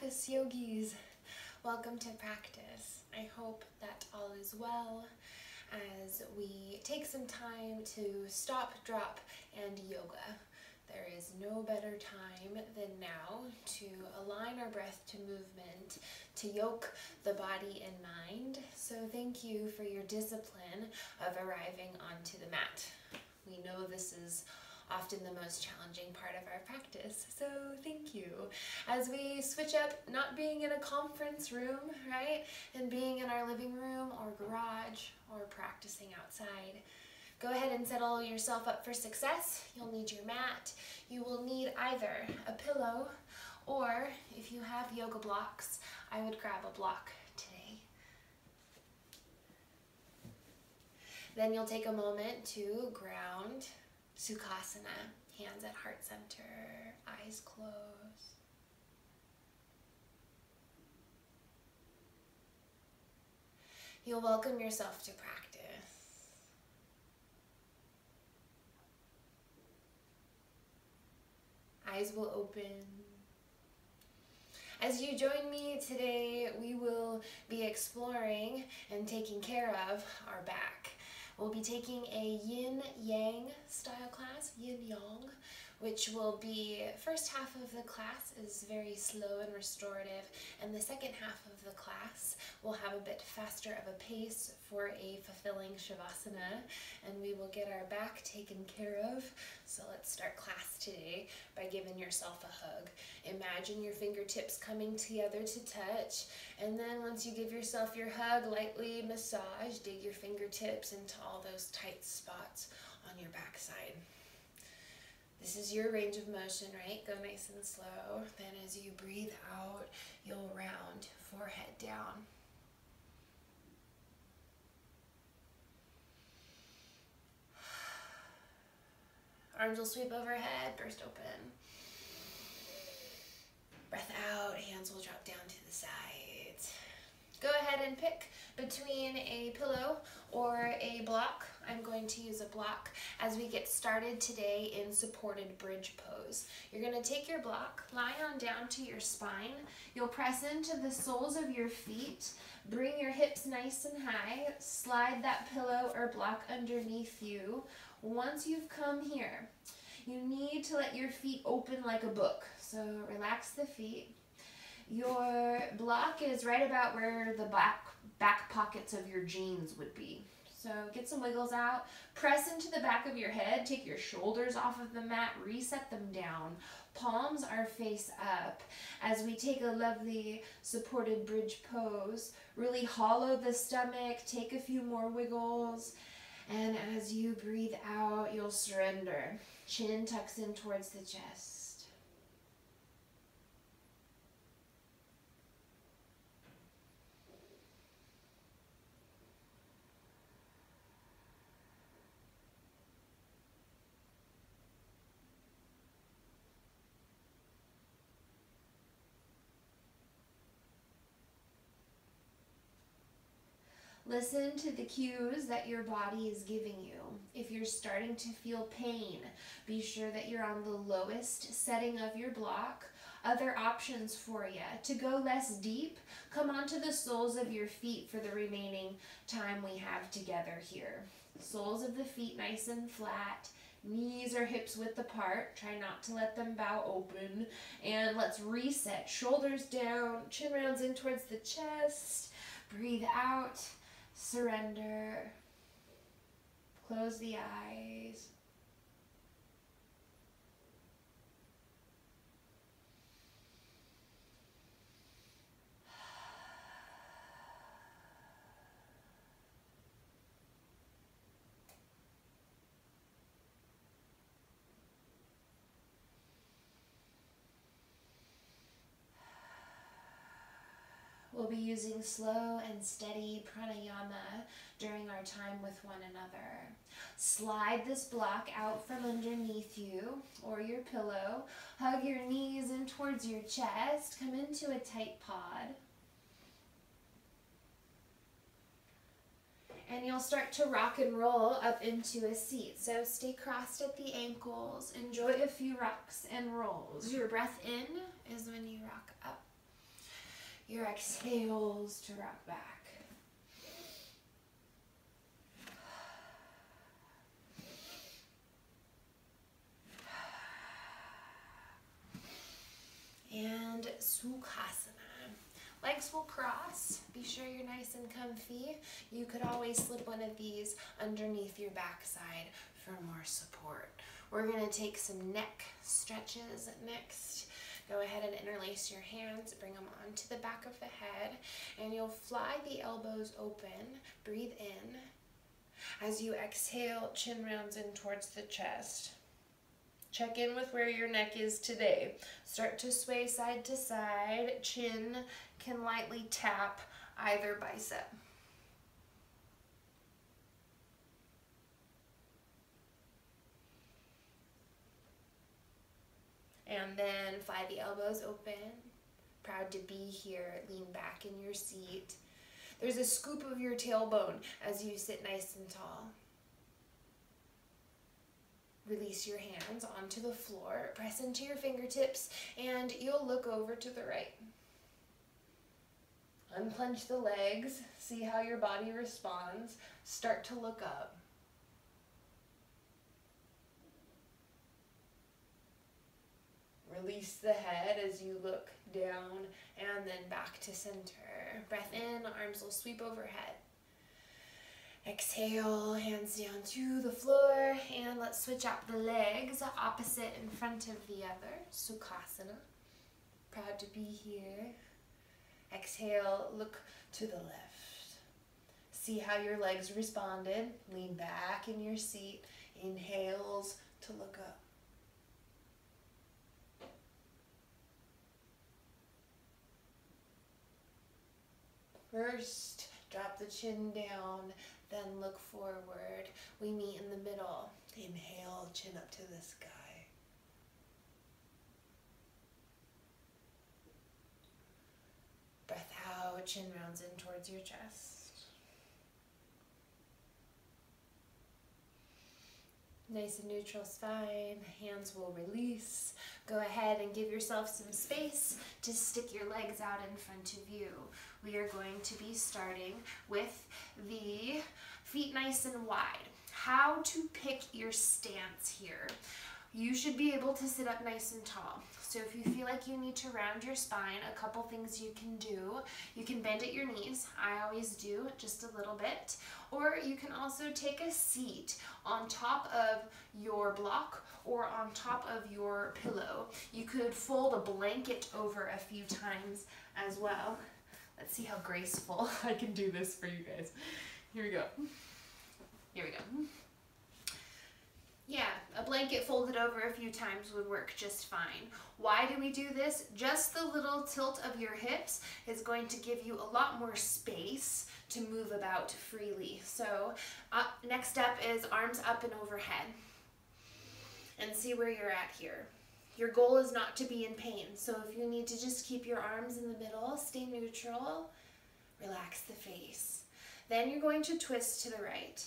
practice yogis. Welcome to practice. I hope that all is well as we take some time to stop, drop, and yoga. There is no better time than now to align our breath to movement, to yoke the body and mind. So thank you for your discipline of arriving onto the mat. We know this is often the most challenging part of our practice, so thank you. As we switch up not being in a conference room, right, and being in our living room or garage or practicing outside, go ahead and settle yourself up for success. You'll need your mat. You will need either a pillow or, if you have yoga blocks, I would grab a block today. Then you'll take a moment to ground. Sukhasana, hands at heart center, eyes closed. You'll welcome yourself to practice. Eyes will open. As you join me today, we will be exploring and taking care of our back. We'll be taking a yin-yang style class, yin-yang, which will be, first half of the class is very slow and restorative, and the second half of the class will have a bit faster of a pace for a fulfilling shavasana, and we will get our back taken care of. So let's start class today by giving yourself a hug. Imagine your fingertips coming together to touch, and then once you give yourself your hug, lightly massage, dig your fingertips into all those tight spots on your backside. This is your range of motion, right? Go nice and slow. Then as you breathe out, you'll round forehead down. Arms will sweep overhead, burst open. Breath out, hands will drop down to the sides. Go ahead and pick between a pillow or a block. I'm going to use a block as we get started today in supported bridge pose. You're going to take your block, lie on down to your spine. You'll press into the soles of your feet. Bring your hips nice and high. Slide that pillow or block underneath you. Once you've come here, you need to let your feet open like a book. So relax the feet. Your block is right about where the back pockets of your jeans would be. So get some wiggles out, press into the back of your head, take your shoulders off of the mat, reset them down. Palms are face up. As we take a lovely supported bridge pose, really hollow the stomach, take a few more wiggles, and as you breathe out, you'll surrender. Chin tucks in towards the chest. Listen to the cues that your body is giving you. If you're starting to feel pain, be sure that you're on the lowest setting of your block. Other options for you. To go less deep, come onto the soles of your feet for the remaining time we have together here. Soles of the feet nice and flat. Knees or hips width apart. Try not to let them bow open. And let's reset. Shoulders down, chin rounds in towards the chest. Breathe out. Surrender. Close the eyes. We'll be using slow and steady pranayama during our time with one another. Slide this block out from underneath you or your pillow. Hug your knees in towards your chest. Come into a tight pod. And you'll start to rock and roll up into a seat. So stay crossed at the ankles. Enjoy a few rocks and rolls. Your breath in is when you rock up. Your exhales to rock back. And Sukhasana. Legs will cross. Be sure you're nice and comfy. You could always slip one of these underneath your backside for more support. We're going to take some neck stretches next. Go ahead and interlace your hands, bring them onto the back of the head, and you'll fly the elbows open. Breathe in. As you exhale, chin rounds in towards the chest. Check in with where your neck is today. Start to sway side to side. Chin can lightly tap either bicep. And then fly the elbows open. Proud to be here. Lean back in your seat. There's a scoop of your tailbone as you sit nice and tall. Release your hands onto the floor. Press into your fingertips and you'll look over to the right. Unclench the legs. See how your body responds. Start to look up. Release the head as you look down and then back to center. Breath in, arms will sweep overhead. Exhale, hands down to the floor, and let's switch out the legs, opposite in front of the other, Sukhasana. Proud to be here. Exhale, look to the left. See how your legs responded. Lean back in your seat. Inhales to look up. First, drop the chin down, then look forward. We meet in the middle. Inhale, chin up to the sky. Breath out, chin rounds in towards your chest. Nice and neutral spine, hands will release. Go ahead and give yourself some space to stick your legs out in front of you. We are going to be starting with the feet nice and wide. How to pick your stance here. You should be able to sit up nice and tall. So if you feel like you need to round your spine, a couple things you can do. You can bend at your knees. I always do, just a little bit. Or you can also take a seat on top of your block or on top of your pillow. You could fold a blanket over a few times as well. Let's see how graceful I can do this for you guys. Here we go. Here we go. Yeah, a blanket folded over a few times would work just fine. Why do we do this? Just the little tilt of your hips is going to give you a lot more space to move about freely. So next step is arms up and overhead. And see where you're at here. Your goal is not to be in pain. So if you need to just keep your arms in the middle, stay neutral, relax the face. Then you're going to twist to the right.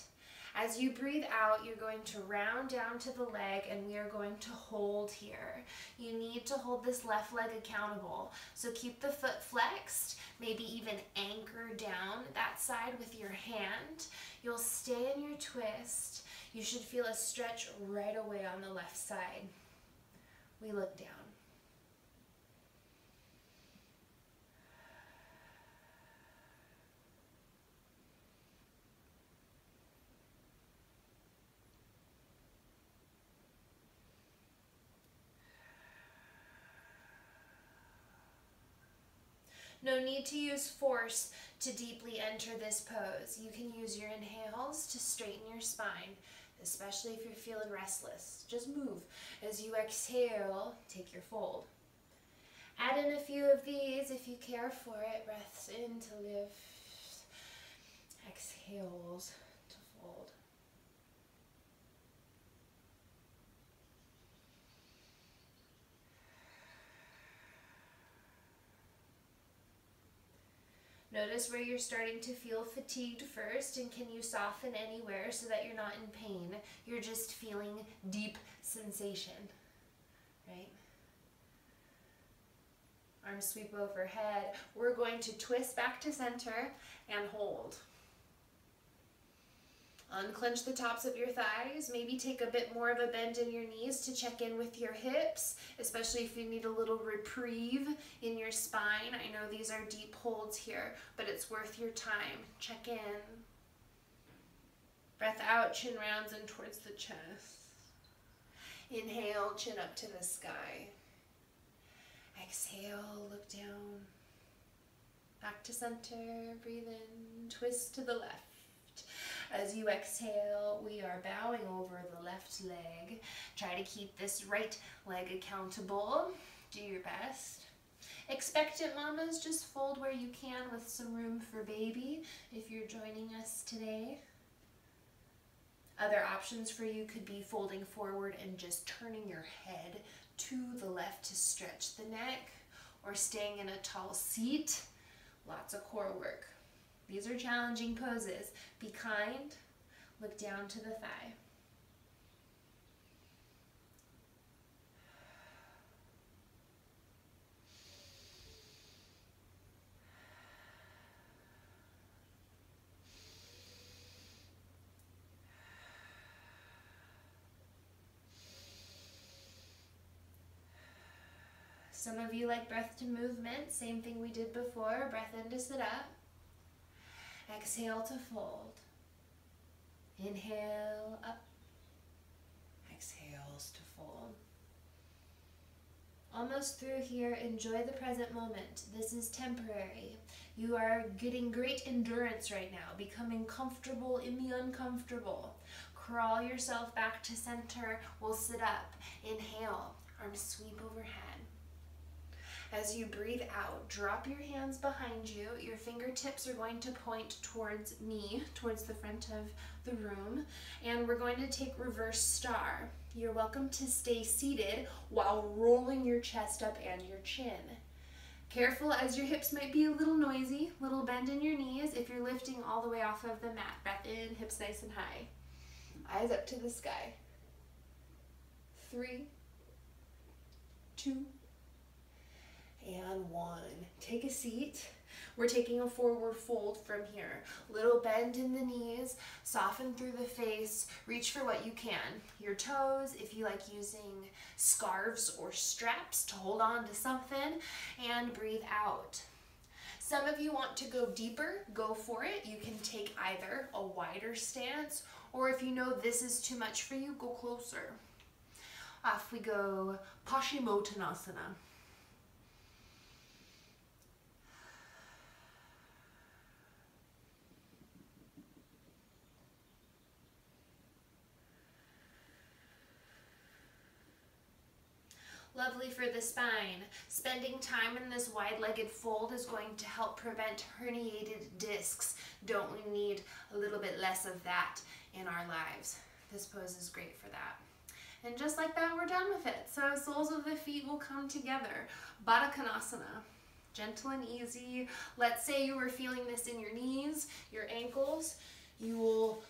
As you breathe out, you're going to round down to the leg and we are going to hold here. You need to hold this left leg accountable. So keep the foot flexed, maybe even anchor down that side with your hand. You'll stay in your twist. You should feel a stretch right away on the left side. We look down. No need to use force to deeply enter this pose. You can use your inhales to straighten your spine, especially if you're feeling restless. Just move. As you exhale, take your fold. Add in a few of these if you care for it. Breaths in to lift, exhales to fold. Notice where you're starting to feel fatigued first, and can you soften anywhere so that you're not in pain? You're just feeling deep sensation, right? Arms sweep overhead. We're going to twist back to center and hold. Unclench the tops of your thighs. Maybe take a bit more of a bend in your knees to check in with your hips, especially if you need a little reprieve in your spine. I know these are deep holds here, but it's worth your time. Check in. Breath out, chin rounds in towards the chest. Inhale, chin up to the sky. Exhale, look down. Back to center, breathe in, twist to the left. As you exhale, we are bowing over the left leg. Try to keep this right leg accountable. Do your best. Expectant mamas, just fold where you can with some room for baby if you're joining us today. Other options for you could be folding forward and just turning your head to the left to stretch the neck, or staying in a tall seat. Lots of core work. These are challenging poses. Be kind. Look down to the thigh. Some of you like breath to movement. Same thing we did before. Breath in to sit up. Exhale to fold. Inhale up. Exhales to fold. Almost through here. Enjoy the present moment. This is temporary. You are getting great endurance right now, becoming comfortable in the uncomfortable. Crawl yourself back to center. We'll sit up. Inhale. Arms sweep overhead. As you breathe out, drop your hands behind you. Your fingertips are going to point towards me, towards the front of the room, and we're going to take reverse star. You're welcome to stay seated while rolling your chest up and your chin. Careful, as your hips might be a little noisy, little bend in your knees if you're lifting all the way off of the mat. Breath in, hips nice and high. Eyes up to the sky. 3, 2, and 1. Take a seat. We're taking a forward fold from here. Little bend in the knees, soften through the face, reach for what you can. Your toes, if you like using scarves or straps to hold on to something, and breathe out. Some of you want to go deeper, go for it. You can take either a wider stance, or if you know this is too much for you, go closer. Off we go, Paschimottanasana. Lovely for the spine. Spending time in this wide-legged fold is going to help prevent herniated discs. Don't we need a little bit less of that in our lives? This pose is great for that. And just like that, we're done with it. So soles of the feet will come together. Baddha Konasana. Gentle and easy. Let's say you were feeling this in your knees, your ankles. You will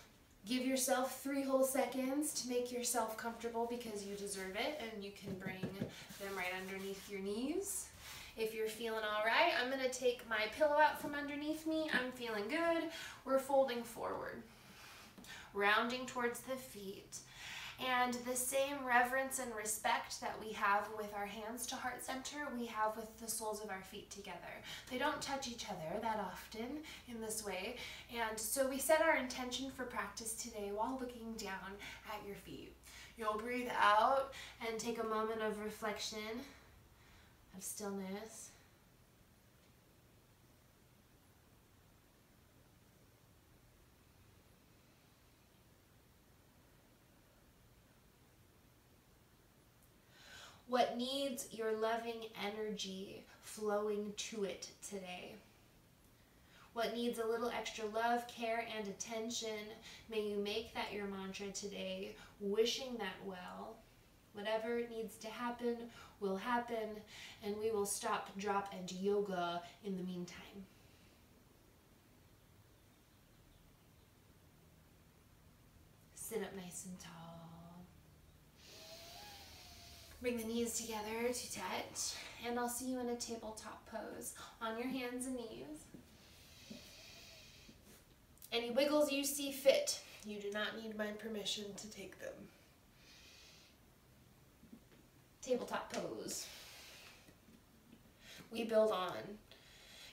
give yourself 3 whole seconds to make yourself comfortable because you deserve it, and you can bring them right underneath your knees. If you're feeling all right, I'm going to take my pillow out from underneath me. I'm feeling good. We're folding forward, rounding towards the feet. And the same reverence and respect that we have with our hands to heart center, we have with the soles of our feet together. They don't touch each other that often in this way. And so we set our intention for practice today while looking down at your feet. You'll breathe out and take a moment of reflection, of stillness. What needs your loving energy flowing to it today? What needs a little extra love, care, and attention? May you make that your mantra today, wishing that well. Whatever needs to happen will happen, and we will stop, drop, and yoga in the meantime. Sit up nice and tall. Bring the knees together to touch, and I'll see you in a tabletop pose on your hands and knees. Any wiggles you see fit, you do not need my permission to take them. Tabletop pose. We build on.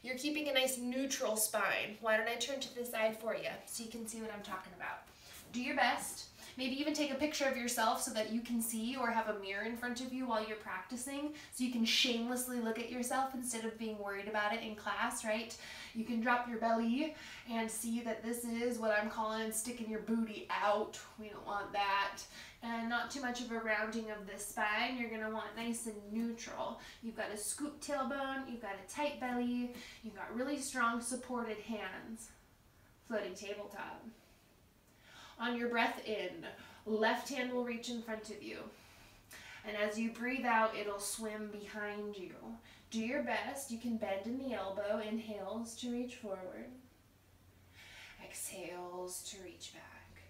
You're keeping a nice neutral spine. Why don't I turn to the side for you so you can see what I'm talking about. Do your best. Maybe even take a picture of yourself so that you can see, or have a mirror in front of you while you're practicing so you can shamelessly look at yourself instead of being worried about it in class, right? You can drop your belly and see that this is what I'm calling sticking your booty out. We don't want that. And not too much of a rounding of the spine. You're going to want nice and neutral. You've got a scoop tailbone, you've got a tight belly, you've got really strong supported hands. Floating tabletop. On your breath in, left hand will reach in front of you. And as you breathe out, it'll swim behind you. Do your best. You can bend in the elbow. Inhales to reach forward. Exhales to reach back.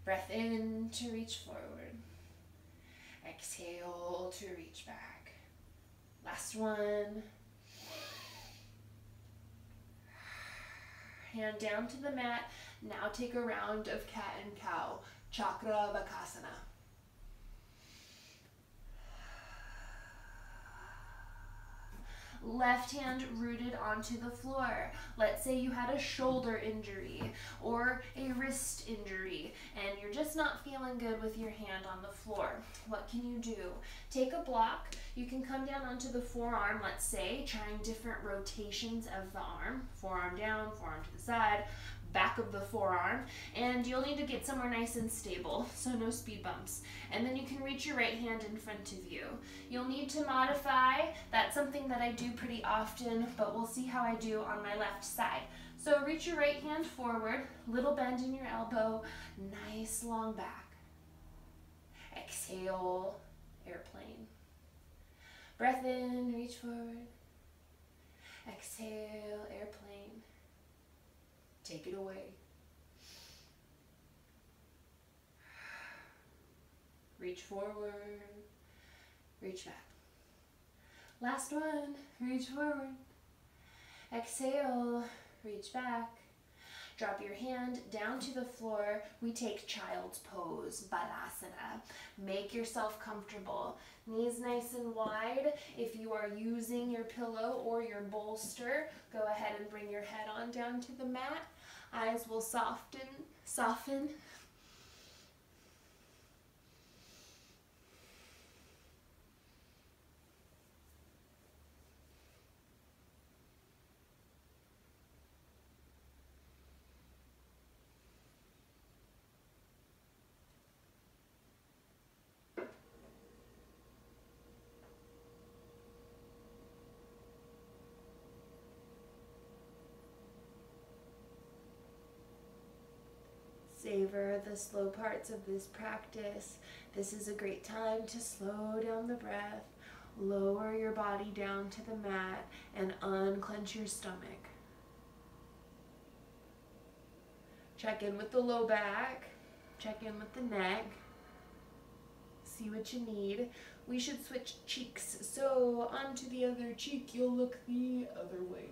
Breath in to reach forward. Exhale to reach back. Last one. Hand down to the mat. Now take a round of cat and cow, Chakra Bakasana. Left hand rooted onto the floor. Let's say you had a shoulder injury or a wrist injury and you're just not feeling good with your hand on the floor. What can you do? Take a block. You can come down onto the forearm, let's say, trying different rotations of the arm. Forearm down, forearm to the side, back of the forearm, and you'll need to get somewhere nice and stable, so no speed bumps. And then you can reach your right hand in front of you. You'll need to modify. That's something that I do pretty often, but we'll see how I do on my left side. So reach your right hand forward, little bend in your elbow, nice long back. Exhale, airplane. Breath in, reach forward. Exhale, airplane. Take it away. Reach forward, reach back. Last one, reach forward. Exhale, reach back. Drop your hand down to the floor. We take child's pose, Balasana. Make yourself comfortable. Knees nice and wide. If you are using your pillow or your bolster, go ahead and bring your head on down to the mat. Eyes will soften. Savor the slow parts of this practice. This is a great time to slow down the breath, lower your body down to the mat, and unclench your stomach. Check in with the low back, check in with the neck, see what you need. We should switch cheeks, so onto the other cheek, you'll look the other way.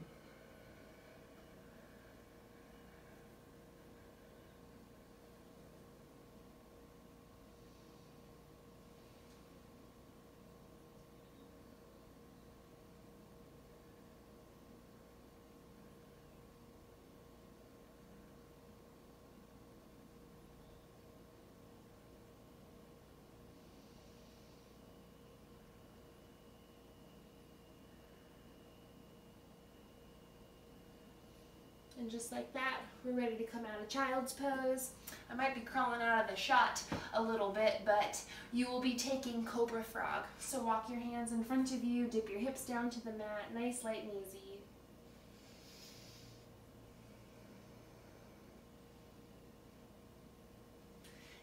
And just like that, we're ready to come out of child's pose. I might be crawling out of the shot a little bit, but you will be taking Cobra Frog. So walk your hands in front of you, dip your hips down to the mat, nice, light, and easy.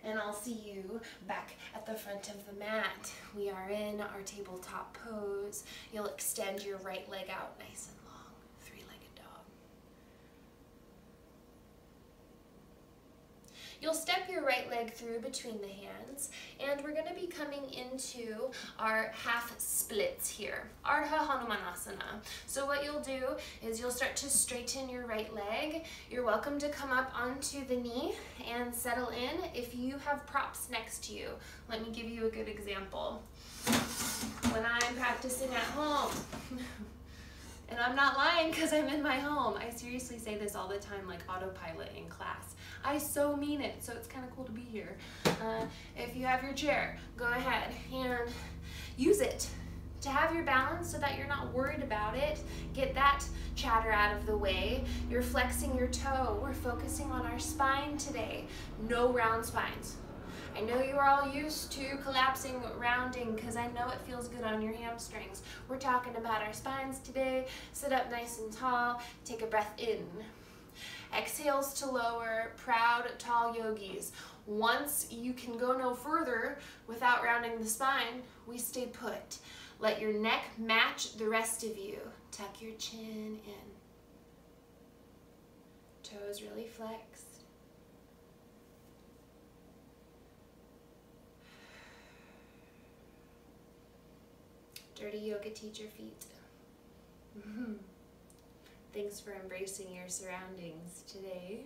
And I'll see you back at the front of the mat. We are in our tabletop pose. You'll extend your right leg out nice and long, three-legged dog. You'll step your right leg through between the hands, and we're going to be coming into our half splits here, Ardha Hanumanasana. So what you'll do is you'll start to straighten your right leg. You're welcome to come up onto the knee and settle in. If you have props next to you, let me give you a good example. When I'm practicing at home, and I'm not lying because I'm in my home. I seriously say this all the time, like autopilot in class. I so mean it, so it's kind of cool to be here. If you have your chair, go ahead and use it to have your balance so that you're not worried about it. Get that chatter out of the way. You're flexing your toe. We're focusing on our spine today. No round spines. I know you are all used to collapsing, rounding, because I know it feels good on your hamstrings. We're talking about our spines today. Sit up nice and tall. Take a breath in. Exhales to lower, proud, tall yogis. Once you can go no further without rounding the spine, we stay put. Let your neck match the rest of you. Tuck your chin in. Toes really flexed. Dirty yoga teacher feet. Thanks for embracing your surroundings today.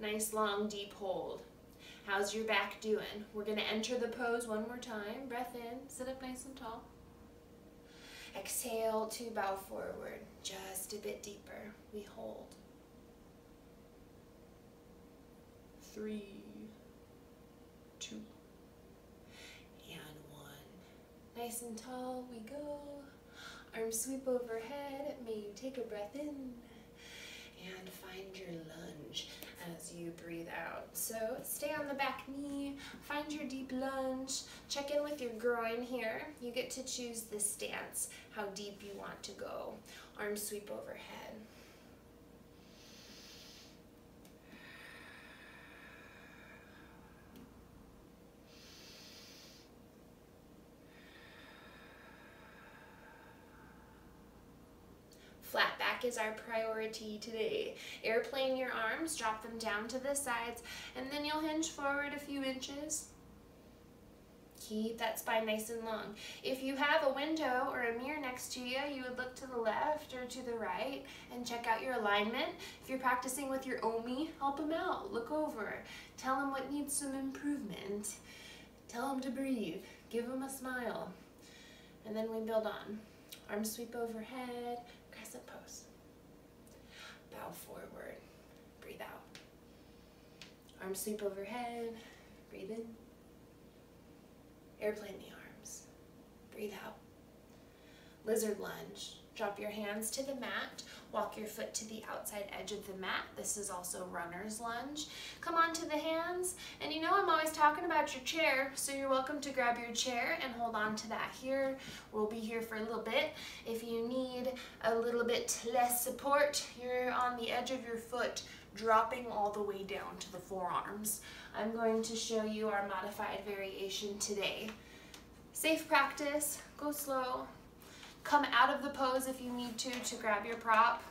Nice long deep hold. How's your back doing? We're going to enter the pose one more time. Breath in, sit up nice and tall. Exhale to bow forward, just a bit deeper. We hold. 3, 2, and 1. Nice and tall, we go. Arms sweep overhead. May you take a breath in and find your lunge as you breathe out. So stay on the back knee, find your deep lunge, check in with your groin here. You get to choose this stance, how deep you want to go. Arms sweep overhead. Flat back is our priority today. Airplane your arms, drop them down to the sides, and then you'll hinge forward a few inches. Keep that spine nice and long. If you have a window or a mirror next to you, you would look to the left or to the right and check out your alignment. If you're practicing with your Omi, help them out. Look over. Tell them what needs some improvement. Tell them to breathe. Give them a smile. And then we build on. Arms sweep overhead. Crescent pose. Bow forward. Breathe out. Arms sweep overhead. Breathe in. Airplane the arms. Breathe out. Lizard lunge. Drop your hands to the mat. Walk your foot to the outside edge of the mat. This is also runner's lunge. Come onto the hands. And you know I'm always talking about your chair, so you're welcome to grab your chair and hold on to that here. We'll be here for a little bit. If you need a little bit less support, you're on the edge of your foot, dropping all the way down to the forearms. I'm going to show you our modified variation today. Safe practice. Go slow. Come out of the pose if you need to grab your prop.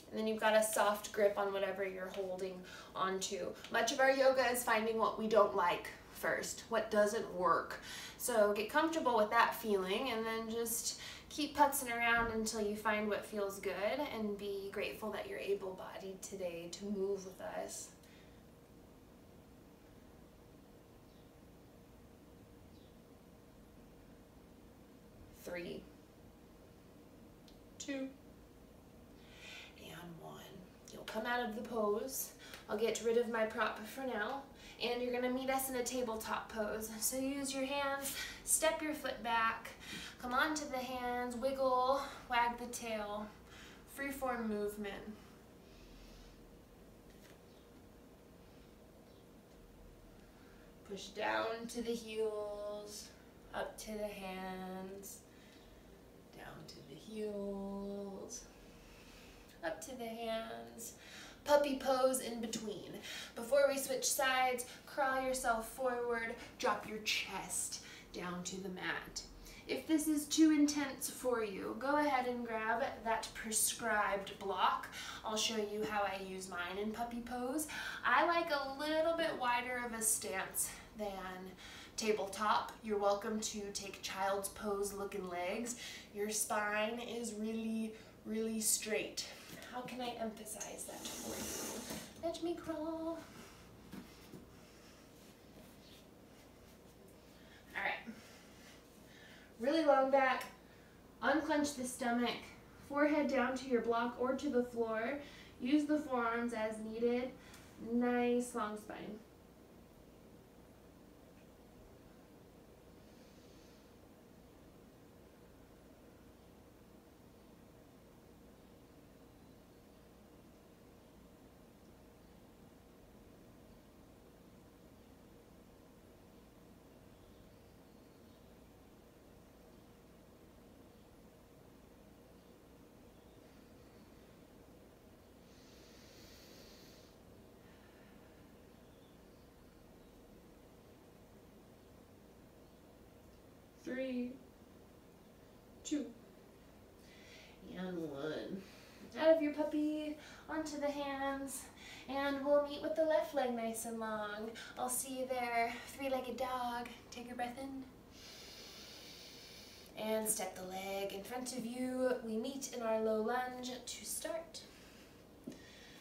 And then you've got a soft grip on whatever you're holding onto. Much of our yoga is finding what we don't like first, what doesn't work. So get comfortable with that feeling and then just keep putzing around until you find what feels good, and be grateful that you're able-bodied today to move with us. Three, 2, and 1. You'll come out of the pose. I'll get rid of my prop for now. And you're gonna meet us in a tabletop pose. So use your hands, step your foot back, come onto the hands, wiggle, wag the tail, freeform movement. Push down to the heels, up to the hands, down to the heels, up to the hands. Puppy pose in between. Before we switch sides, crawl yourself forward, drop your chest down to the mat. If this is too intense for you, go ahead and grab that prescribed block. I'll show you how I use mine in puppy pose. I like a little bit wider of a stance than tabletop. You're welcome to take child's pose looking legs. Your spine is really, really straight. How can I emphasize that for you? Let me crawl. All right. Really long back, unclench the stomach, forehead down to your block or to the floor. Use the forearms as needed. Nice long spine. Three, two, and one. Out of your puppy, onto the hands, and we'll meet with the left leg nice and long. I'll see you there. Three-legged dog. Take your breath in. And step the leg in front of you. We meet in our low lunge to start.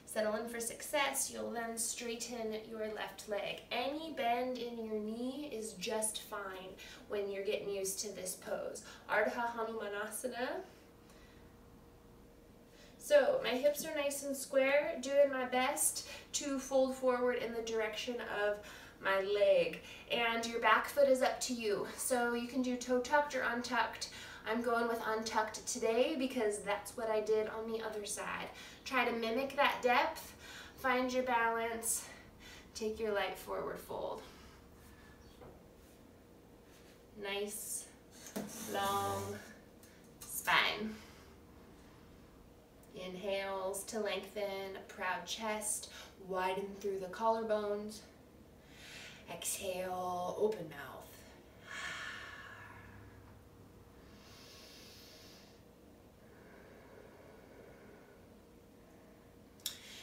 Settle in for success. You'll then straighten your left leg. Any bend in your knee is just fine when you're getting used to this pose. Ardha Hanumanasana. So my hips are nice and square, doing my best to fold forward in the direction of my leg. And your back foot is up to you. So you can do toe tucked or untucked. I'm going with untucked today because that's what I did on the other side. Try to mimic that depth, find your balance, take your light forward fold. Nice, long spine. Inhales to lengthen, proud chest, widen through the collarbones. Exhale, open mouth.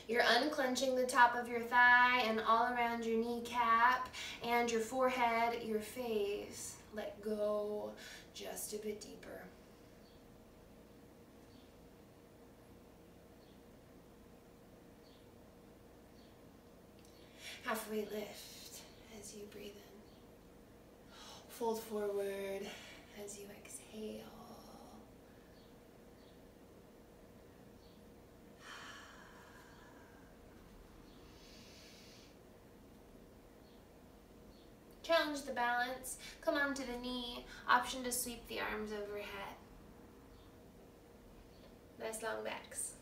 You're unclenching the top of your thigh and all around your kneecap and your forehead, your face. Let go just a bit deeper. Halfway lift as you breathe in. Fold forward as you exhale. Challenge the balance, come onto the knee, option to sweep the arms overhead. Nice long backs.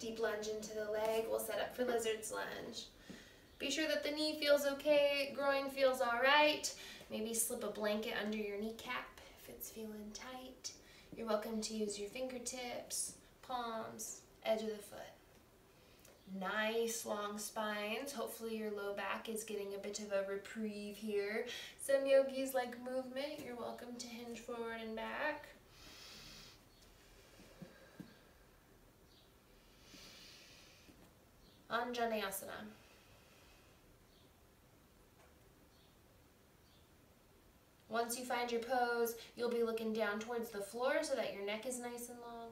Deep lunge into the leg, we'll set up for lizard's lunge. Be sure that the knee feels okay, groin feels all right. Maybe slip a blanket under your kneecap if it's feeling tight. You're welcome to use your fingertips, palms, edge of the foot. Nice long spines. Hopefully your low back is getting a bit of a reprieve here. Some yogis like movement. You're welcome to hinge forward and back. Anjaneyasana. Once you find your pose, you'll be looking down towards the floor so that your neck is nice and long.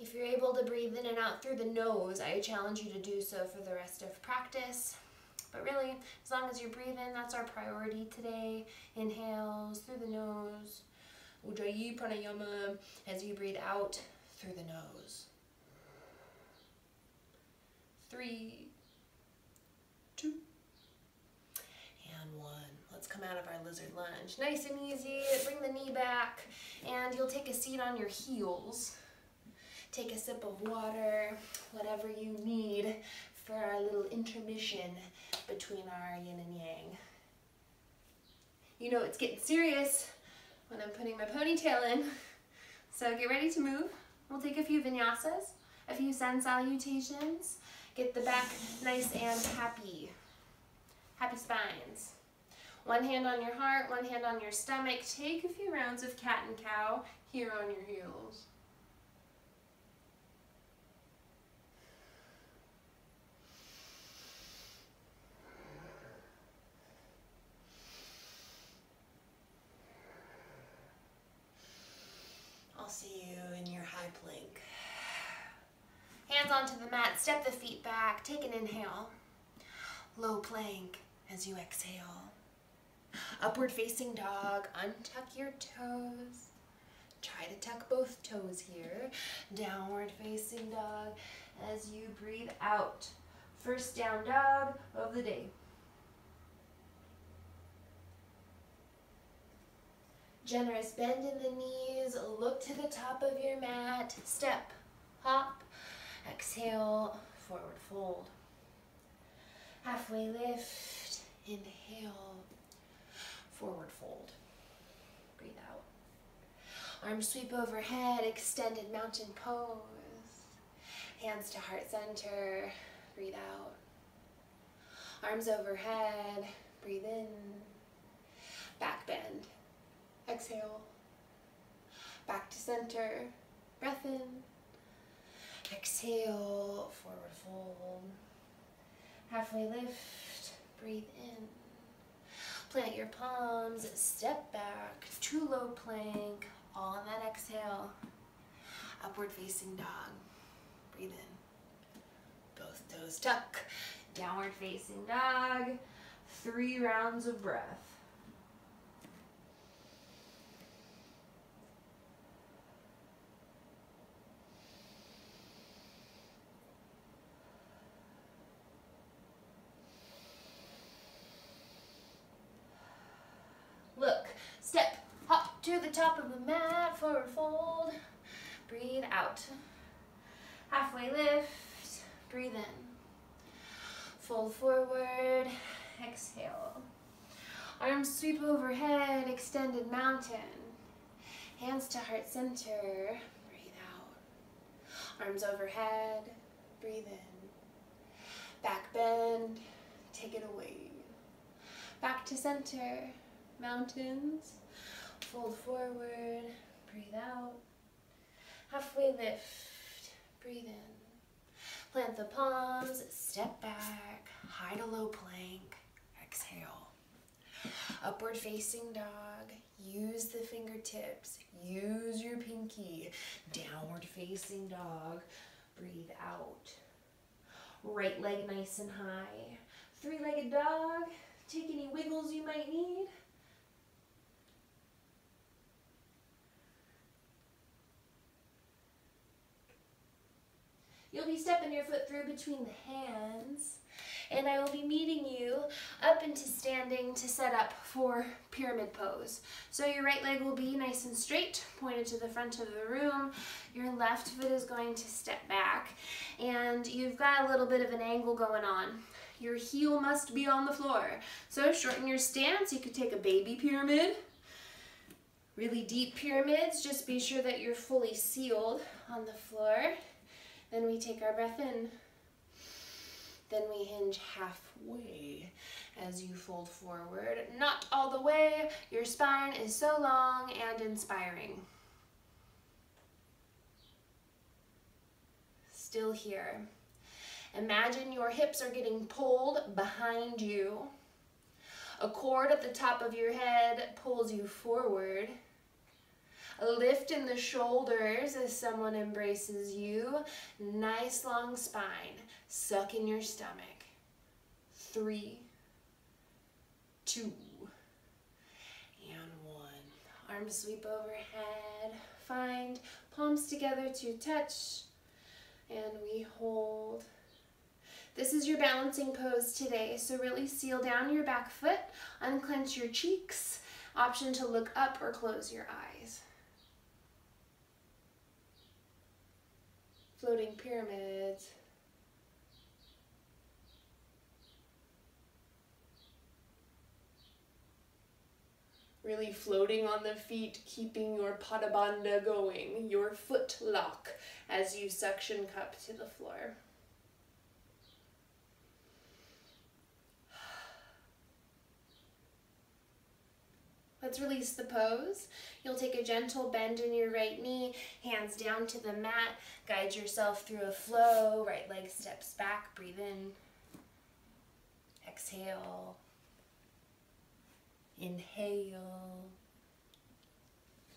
If you're able to breathe in and out through the nose, I challenge you to do so for the rest of practice. But really, as long as you're breathing, that's our priority today. Inhales through the nose. Ujjayi pranayama as you breathe out through the nose. 3, 2, and 1. Let's come out of our lizard lunge. Nice and easy. Bring the knee back, and you'll take a seat on your heels. Take a sip of water, whatever you need for our little intermission between our yin and yang. You know it's getting serious when I'm putting my ponytail in. So get ready to move. We'll take a few vinyasas, a few sun salutations. Get the back nice and happy. Happy spines. One hand on your heart, one hand on your stomach. Take a few rounds of cat and cow here on your heels. I'll see you in your high plank. Hands onto the mat, step the feet back, take an inhale. Low plank as you exhale. Upward facing dog, untuck your toes. Try to tuck both toes here. Downward facing dog as you breathe out. First down dog of the day. Generous bend in the knees, look to the top of your mat, step, hop, exhale, forward fold. Halfway lift, inhale, forward fold. Breathe out. Arms sweep overhead, extended mountain pose. Hands to heart center, breathe out. Arms overhead, breathe in. Back bend. Exhale, back to center, breath in, exhale, forward fold, halfway lift, breathe in, plant your palms, step back, to low plank, all on that exhale, upward facing dog, breathe in, both toes tuck, downward facing dog, 3 rounds of breath. Look, step, hop to the top of the mat, forward fold, breathe out. Halfway lift, breathe in. Fold forward, exhale. Arms sweep overhead, extended mountain. Hands to heart center, breathe out. Arms overhead, breathe in. Back bend, take it away. Back to center. Mountains, fold forward, breathe out, halfway lift, breathe in, plant the palms, step back, high to low plank, exhale, upward facing dog, use the fingertips, use your pinky, downward facing dog, breathe out, right leg nice and high, 3-legged dog, take any wiggles you might need. You'll be stepping your foot through between the hands, and I will be meeting you up into standing to set up for pyramid pose. So your right leg will be nice and straight, pointed to the front of the room. Your left foot is going to step back, and you've got a little bit of an angle going on. Your heel must be on the floor. So shorten your stance. You could take a baby pyramid. Really deep pyramids, just be sure that you're fully sealed on the floor. Then we take our breath in. Then we hinge halfway as you fold forward. Not all the way. Your spine is so long and inspiring. Still here. Imagine your hips are getting pulled behind you. A cord at the top of your head pulls you forward. A lift in the shoulders as someone embraces you. Nice long spine. Suck in your stomach. 3, 2, and 1. Arms sweep overhead. Find palms together to touch. And we hold. This is your balancing pose today, so really seal down your back foot, unclench your cheeks. Option to look up or close your eyes. Floating pyramids. Really floating on the feet, keeping your pada bandha going, your foot lock as you suction cup to the floor. Let's release the pose. You'll take a gentle bend in your right knee, hands down to the mat, guide yourself through a flow, right leg steps back, breathe in, exhale, inhale,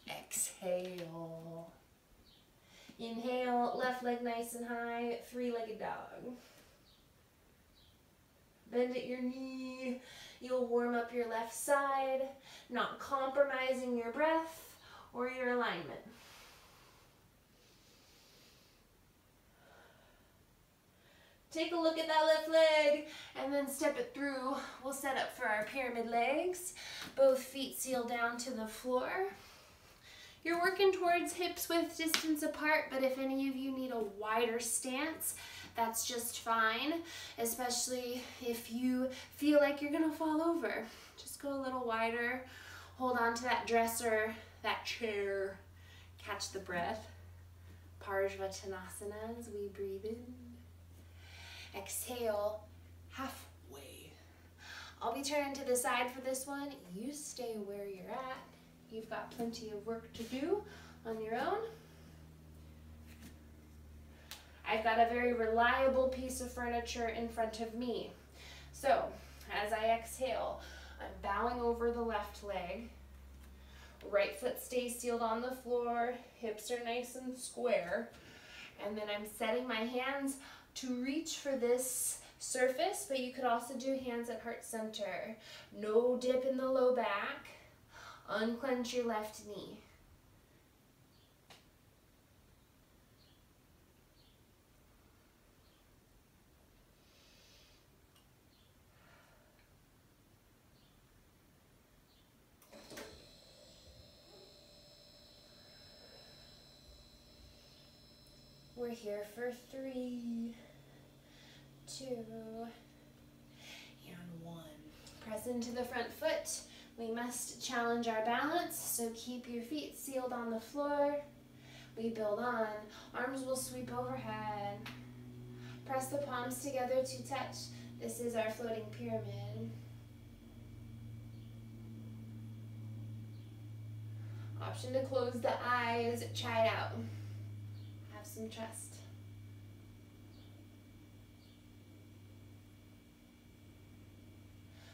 exhale. Inhale, left leg nice and high, three-legged dog. Bend at your knee. You'll warm up your left side, not compromising your breath or your alignment. Take a look at that left leg and then step it through. We'll set up for our pyramid legs. Both feet seal down to the floor. You're working towards hips width distance apart, but if any of you need a wider stance, that's just fine, especially if you feel like you're gonna fall over. Just go a little wider, hold on to that dresser, that chair, catch the breath. Parsvatanasana as we breathe in. Exhale, halfway. I'll be turning to the side for this one. You stay where you're at. You've got plenty of work to do on your own. I've got a very reliable piece of furniture in front of me. So, as I exhale, I'm bowing over the left leg. Right foot stays sealed on the floor, hips are nice and square. And then I'm setting my hands to reach for this surface, but you could also do hands at heart center. No dip in the low back. Unclench your left knee. We're here for 3, 2, and 1. Press into the front foot. We must challenge our balance, so keep your feet sealed on the floor. We build on. Arms will sweep overhead. Press the palms together to touch. This is our floating pyramid. Option to close the eyes, try it out. Have some trust.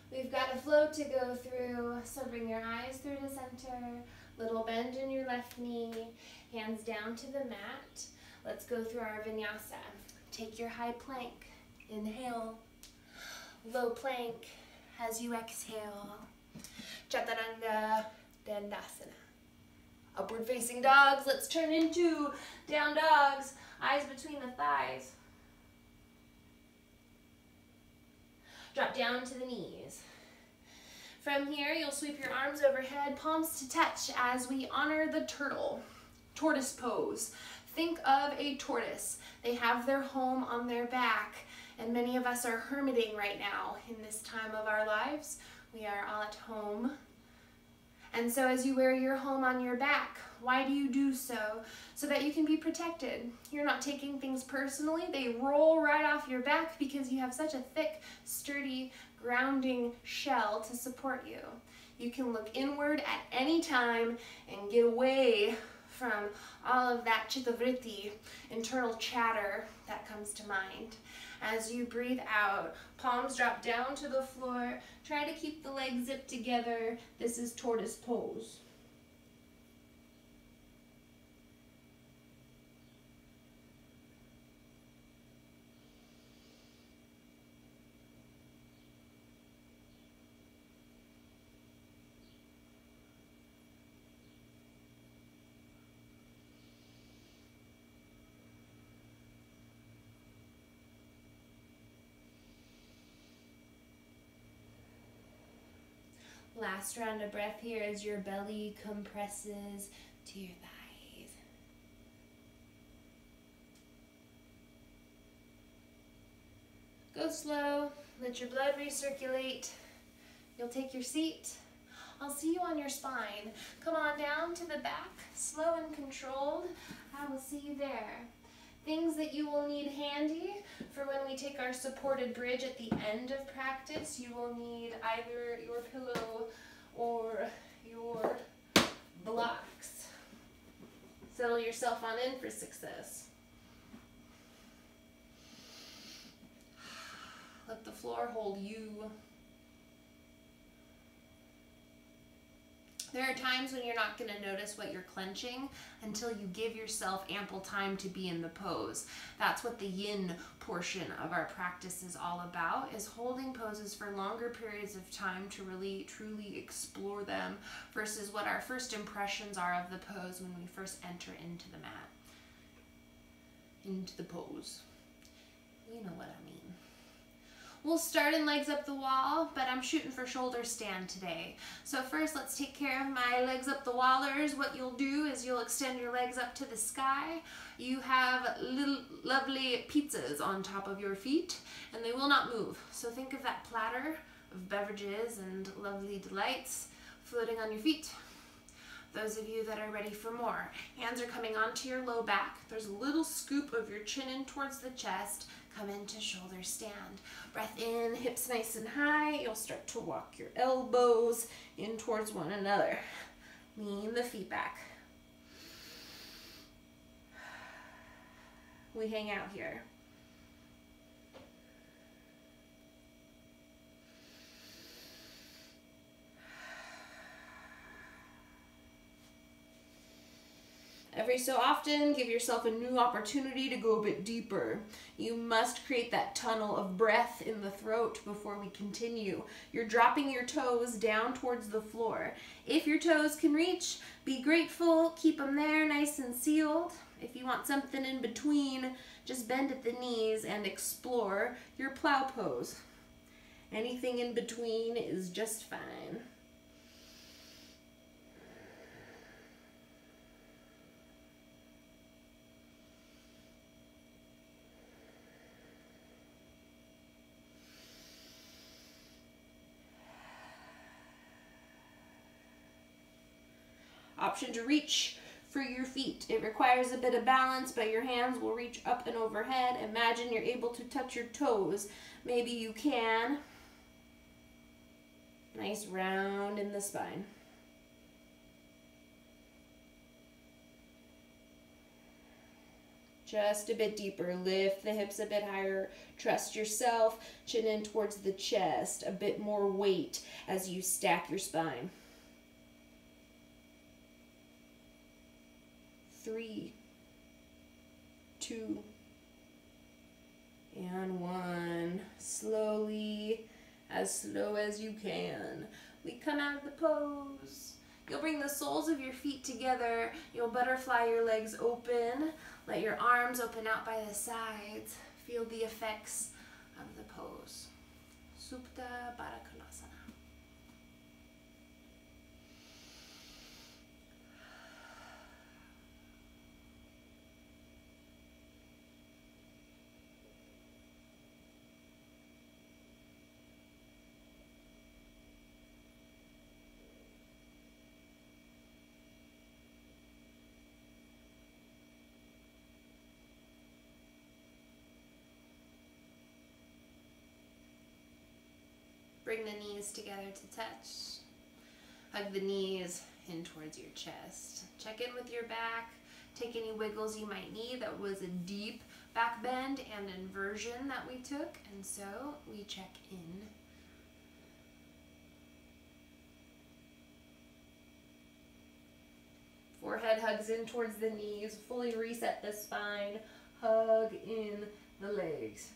We've got a flow to go through, so bring your eyes through to center, little bend in your left knee, hands down to the mat. Let's go through our vinyasa. Take your high plank, inhale, low plank as you exhale, chaturanga dandasana. Upward facing dogs, let's turn into down dogs, eyes between the thighs. Drop down to the knees. From here, you'll sweep your arms overhead, palms to touch as we honor the turtle, tortoise pose. Think of a tortoise. They have their home on their back, and many of us are hermiting right now in this time of our lives. We are all at home. And so as you wear your home on your back, why do you do so? So that you can be protected. You're not taking things personally. They roll right off your back because you have such a thick, sturdy, grounding shell to support you. You can look inward at any time and get away from all of that chittavritti, internal chatter that comes to mind. As you breathe out, palms drop down to the floor. Try to keep the legs zipped together. This is tortoise pose. Last round of breath here as your belly compresses to your thighs. Go slow, let your blood recirculate. You'll take your seat. I'll see you on your spine. Come on down to the back, slow and controlled. I will see you there. Things that you will need handy for when we take our supported bridge at the end of practice. You will need either your pillow or your blocks. Settle yourself on in for success. Let the floor hold you. There are times when you're not going to notice what you're clenching until you give yourself ample time to be in the pose. That's what the yin portion of our practice is all about, is holding poses for longer periods of time to really truly explore them versus what our first impressions are of the pose when we first enter into the mat, into the pose. You know what I mean. We'll start in legs up the wall, but I'm shooting for shoulder stand today. So first, let's take care of my legs up the wallers. What you'll do is you'll extend your legs up to the sky. You have little lovely pizzas on top of your feet, and they will not move. So think of that platter of beverages and lovely delights floating on your feet. Those of you that are ready for more, hands are coming onto your low back. There's a little scoop of your chin in towards the chest. Come into shoulder stand. Breath in, hips nice and high. You'll start to walk your elbows in towards one another. Lean the feet back. We hang out here. Every so often, give yourself a new opportunity to go a bit deeper. You must create that tunnel of breath in the throat before we continue. You're dropping your toes down towards the floor. If your toes can reach, be grateful. Keep them there nice and sealed. If you want something in between, just bend at the knees and explore your plow pose. Anything in between is just fine. Option to reach for your feet. It requires a bit of balance, but your hands will reach up and overhead. Imagine you're able to touch your toes. Maybe you can. Nice round in the spine. Just a bit deeper. Lift the hips a bit higher. Trust yourself. Chin in towards the chest. A bit more weight as you stack your spine. 3, 2, and 1. Slowly, as slow as you can. We come out of the pose. You'll bring the soles of your feet together. You'll butterfly your legs open. Let your arms open out by the sides. Feel the effects of the pose. Supta Baddha Konasana. Bring the knees together to touch. Hug the knees in towards your chest. Check in with your back. Take any wiggles you might need. That was a deep back bend and inversion that we took, and so we check in. Forehead hugs in towards the knees. Fully reset the spine. Hug in the legs.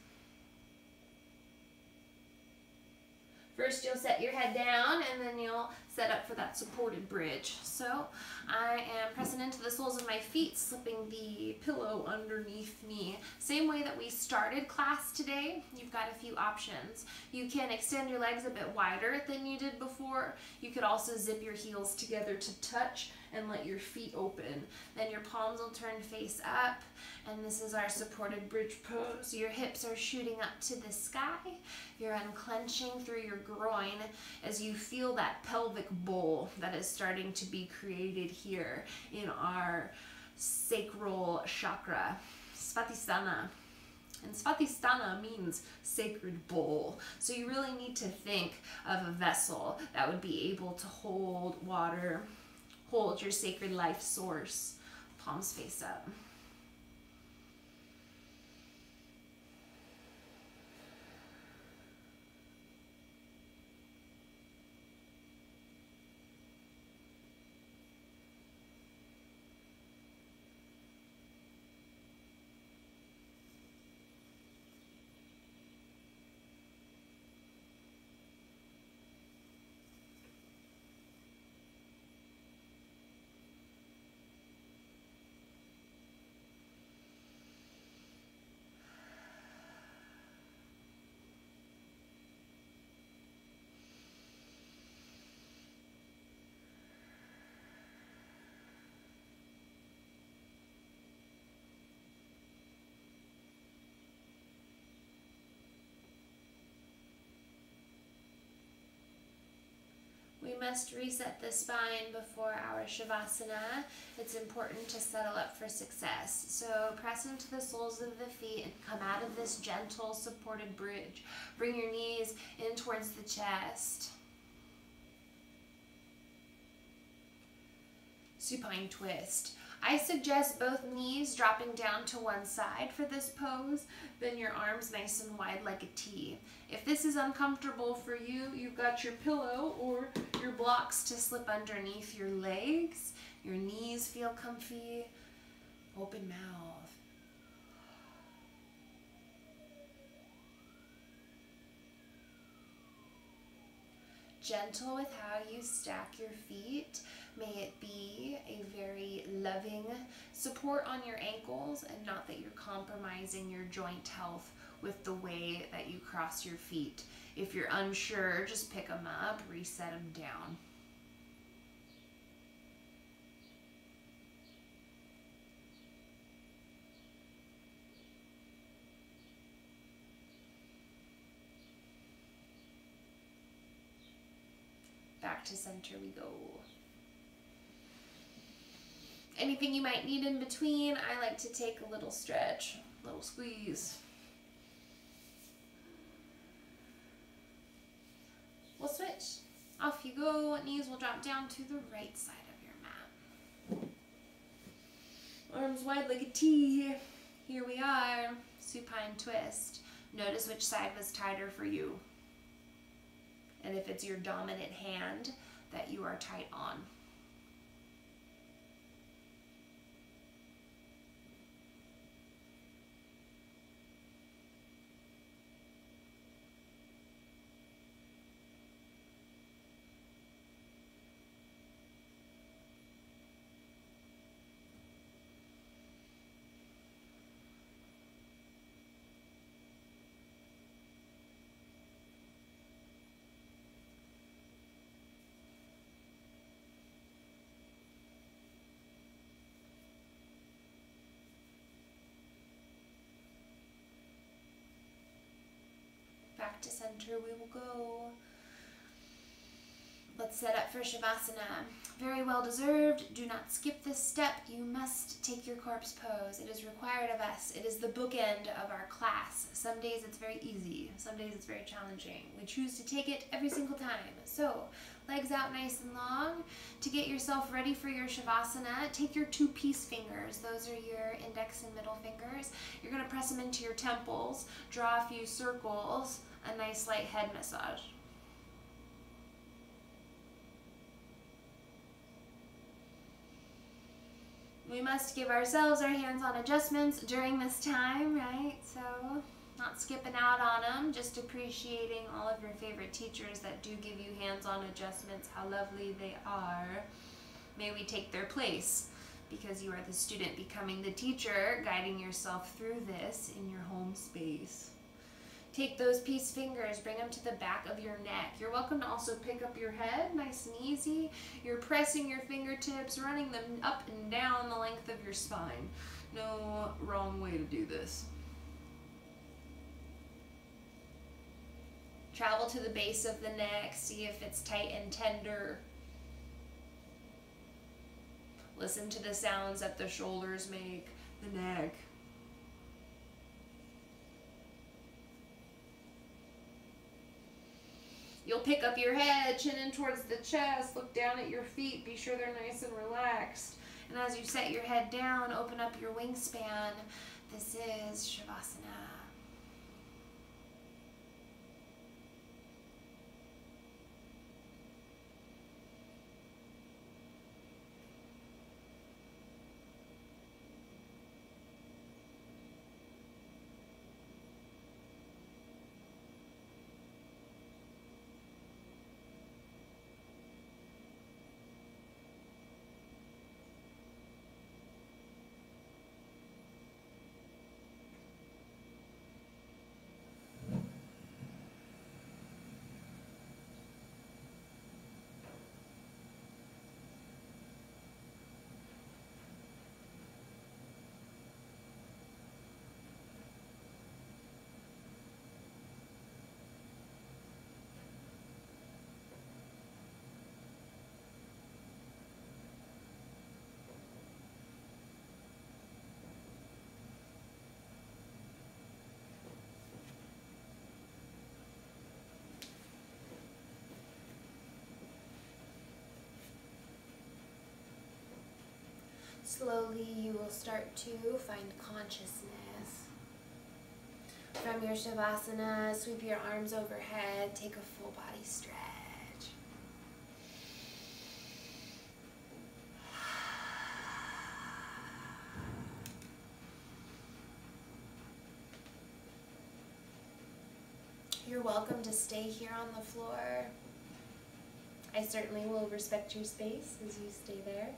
First, you'll set your head down, and then you'll set up for that supported bridge. So I am pressing into the soles of my feet, slipping the pillow underneath me. Same way that we started class today. You've got a few options. You can extend your legs a bit wider than you did before. You could also zip your heels together to touch and let your feet open. Then your palms will turn face up, and this is our supported bridge pose. Your hips are shooting up to the sky. You're unclenching through your groin as you feel that pelvic bowl that is starting to be created here in our sacral chakra, Svadhisthana. And Svadhisthana means sacred bowl. So you really need to think of a vessel that would be able to hold water, hold your sacred life source, palms face up. We must reset the spine before our Shavasana. It's important to settle up for success. So press into the soles of the feet and come out of this gentle supported bridge. Bring your knees in towards the chest. Supine twist. I suggest both knees dropping down to one side for this pose, then your arms nice and wide like a T. If this is uncomfortable for you, you've got your pillow or your blocks to slip underneath your legs. Your knees feel comfy. Open mouth. Gentle with how you stack your feet. May it be a very loving support on your ankles, and not that you're compromising your joint health with the way that you cross your feet. If you're unsure, just pick them up, reset them down. Back to center we go. Anything you might need in between, I like to take a little stretch, a little squeeze. We'll switch. Off you go. Knees will drop down to the right side of your mat. Arms wide like a T. Here we are. Supine twist. Notice which side was tighter for you. And if it's your dominant hand that you are tight on. Back to center we will go. Let's set up for Shavasana. Very well deserved. Do not skip this step. You must take your corpse pose. It is required of us. It is the bookend of our class. Some days it's very easy. Some days it's very challenging. We choose to take it every single time. So, legs out nice and long. To get yourself ready for your Shavasana, take your two peace fingers. Those are your index and middle fingers. You're going to press them into your temples. Draw a few circles. A nice light head massage. We must give ourselves our hands-on adjustments during this time, right? So, not skipping out on them, just appreciating all of your favorite teachers that do give you hands-on adjustments, how lovely they are. May we take their place, because you are the student becoming the teacher, guiding yourself through this in your home space. Take those peace fingers, bring them to the back of your neck. You're welcome to also pick up your head, nice and easy. You're pressing your fingertips, running them up and down the length of your spine. No wrong way to do this. Travel to the base of the neck, see if it's tight and tender. Listen to the sounds that the shoulders make, the neck. You'll pick up your head, chin in towards the chest, look down at your feet, be sure they're nice and relaxed. And as you set your head down, open up your wingspan. This is Shavasana. Slowly you will start to find consciousness. From your Shavasana, sweep your arms overhead, take a full body stretch. You're welcome to stay here on the floor. I certainly will respect your space as you stay there.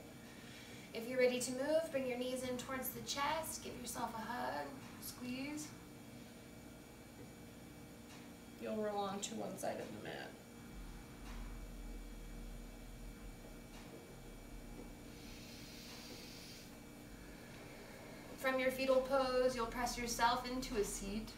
If you're ready to move, bring your knees in towards the chest, give yourself a hug, squeeze. You'll roll onto one side of the mat. From your fetal pose, you'll press yourself into a seat.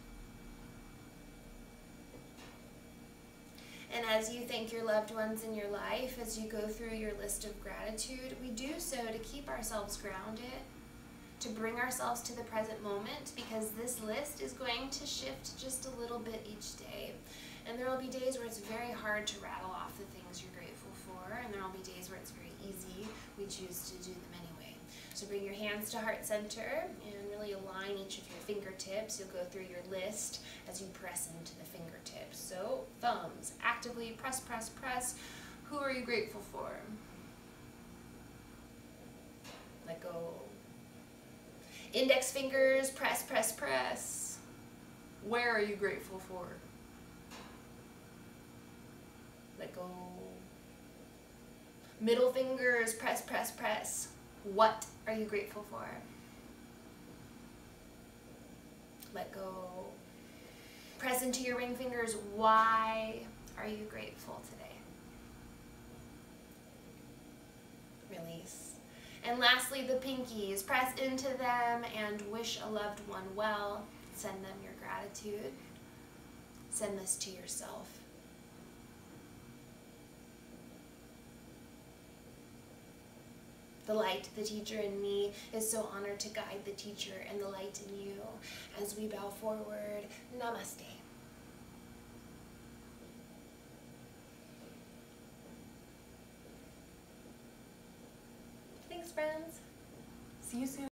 And as you thank your loved ones in your life, as you go through your list of gratitude, we do so to keep ourselves grounded, to bring ourselves to the present moment, because this list is going to shift just a little bit each day. And there will be days where it's very hard to rattle off the things you're grateful for, and there will be days where it's very easy. We choose to do them anyway. So bring your hands to heart center and really align each of your fingertips. You'll go through your list as you press into the fingertips. So thumbs, actively press, press, press. Who are you grateful for? Let go. Index fingers, press, press, press. Where are you grateful for? Let go. Middle fingers, press, press, press. What are you grateful for? Let go. Press into your ring fingers. Why are you grateful today? Release. And lastly, the pinkies. Press into them and wish a loved one well. Send them your gratitude. Send this to yourself. The light, the teacher in me, is so honored to guide the teacher and the light in you. As we bow forward, namaste. Thanks, friends. See you soon.